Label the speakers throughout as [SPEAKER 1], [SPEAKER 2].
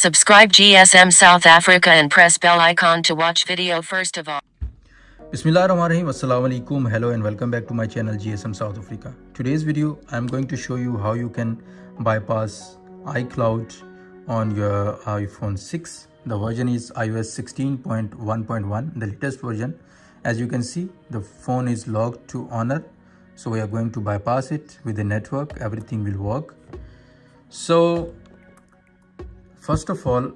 [SPEAKER 1] Subscribe GSM South Africa and press bell icon to watch video first of all.
[SPEAKER 2] Bismillahirrahmanirrahim. Assalamu alaikum. Hello and welcome back to my channel GSM South Africa. Today's video I'm going to show you how you can bypass iCloud on your iPhone 6. The version is iOS 16.1.1, the latest version. As you can see, the phone is locked to Honor, so we are going to bypass it with the network. Everything will work. So first of all,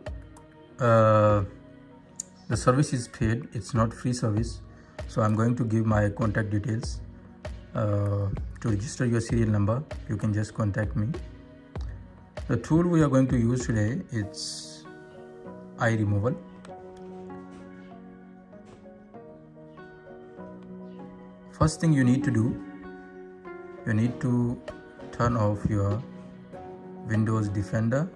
[SPEAKER 2] the service is paid, it's not free service. So I'm going to give my contact details. To register your serial number, you can just contact me. The tool we are going to use today is eye removal. First thing you need to do, you need to turn off your Windows Defender.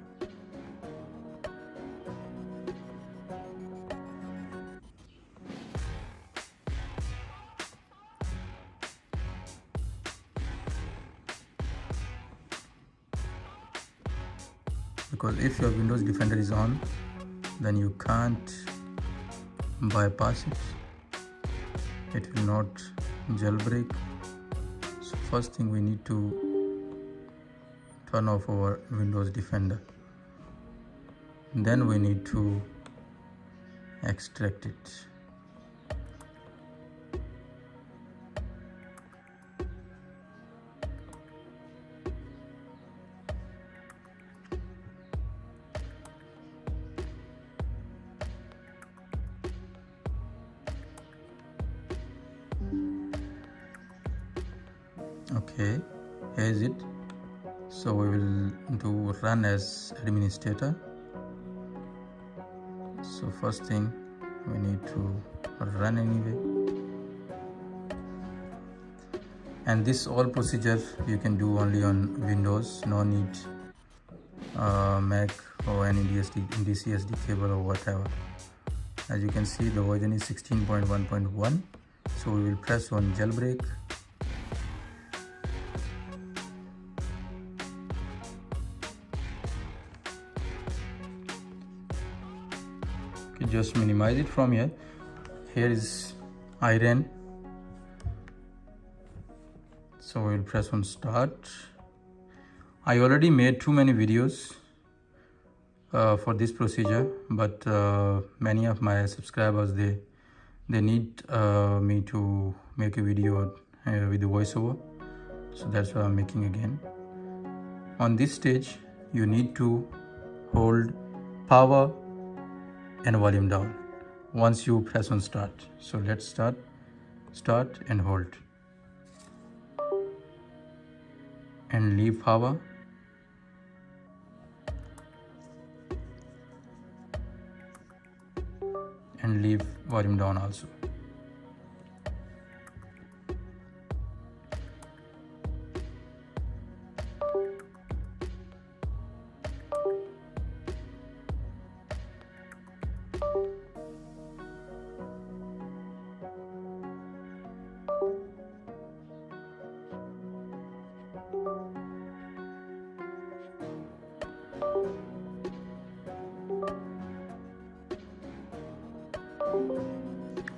[SPEAKER 2] Because if your Windows Defender is on, then you can't bypass it. It will not jailbreak. So first thing, we need to turn off our Windows Defender. Then we need to extract it. Okay, here is it. So we will do run as administrator. So first thing, we need to run anyway. And this all procedure you can do only on Windows, no need Mac or any DCSD cable or whatever. As you can see, the version is 16.1.1. So we will press on jailbreak. Just minimize it from here. Here is iron. So we'll press on start. I already made too many videos for this procedure, but many of my subscribers they need me to make a video with the voiceover, so that's why I'm making again. On this stage, you need to hold power and volume down once you press on start. So let's start and hold and leave power and leave volume down also.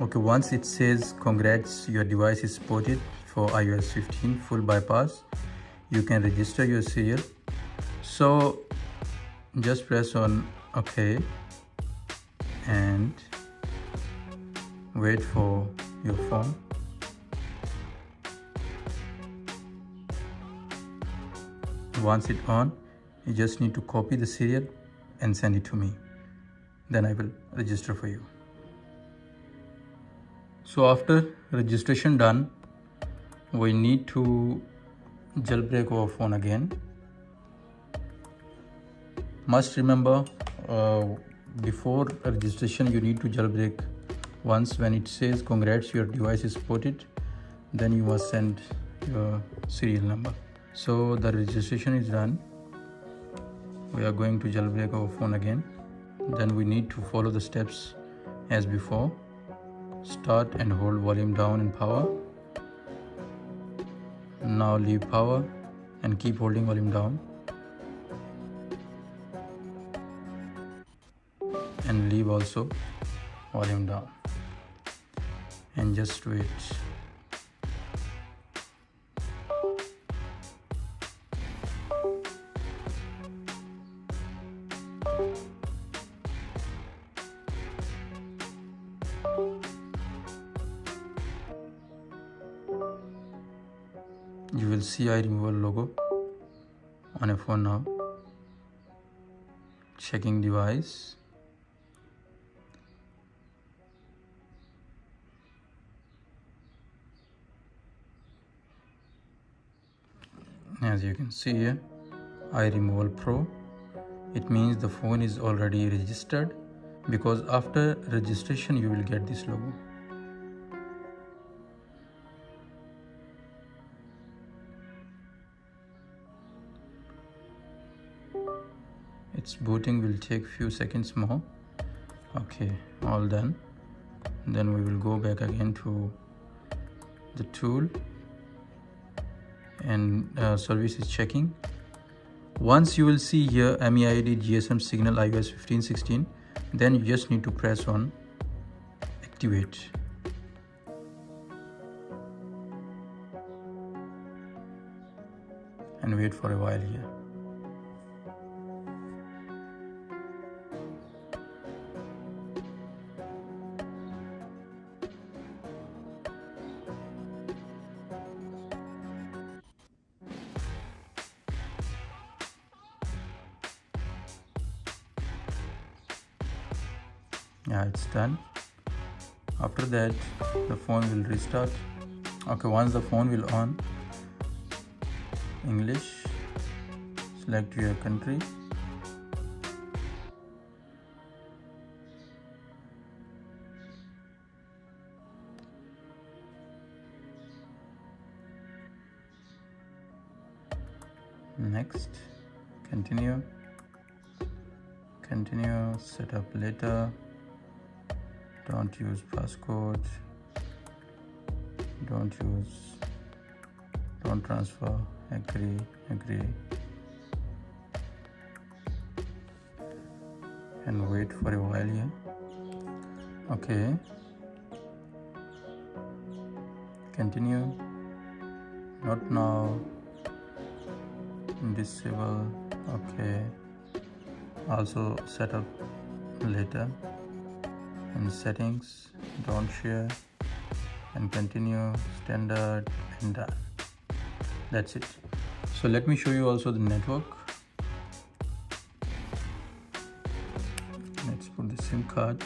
[SPEAKER 2] Okay, once it says congrats, your device is supported for iOS 15 full bypass, you can register your serial. So just press on OK and wait for your phone. Once it's on, you just need to copy the serial and send it to me. Then I will register for you. So after registration done, we need to jailbreak our phone again. Must remember, before registration you need to jailbreak once. When it says congrats, your device is supported, then you must send your serial number. So the registration is done. We are going to jailbreak our phone again. Then we need to follow the steps as before. Start and hold volume down and power. Now leave power and keep holding volume down. and leave also volume down and just wait. You will see iRemoval logo on a phone now. Checking device. As you can see here, iRemoval Pro. It means the phone is already registered, because after registration you will get this logo. Its booting will take few seconds more. Okay, all done. Then we will go back again to the tool, and service is checking. Once you will see here MEID GSM signal iOS 15.16, then you just need to press on activate. And wait for a while here. Yeah, it's done. After that, the phone will restart. Okay, once the phone will on, English, select your country. Next, continue, set up later. Don't use passcode, don't transfer, agree. And wait for a while here. Okay, continue, not now, disable. Okay, also set up later. In settings, don't share, and continue, standard, and done. That's it. So let me show you also the network. Let's put the SIM card.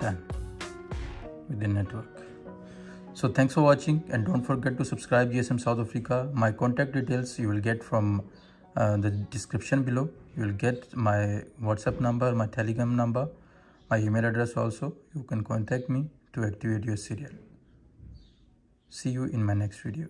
[SPEAKER 2] Done with the network. So thanks for watching, and don't forget to subscribe GSM South Africa. My contact details you will get from the description below. You will get my WhatsApp number, my Telegram number, my email address also. You can contact me to activate your serial. See you in my next video.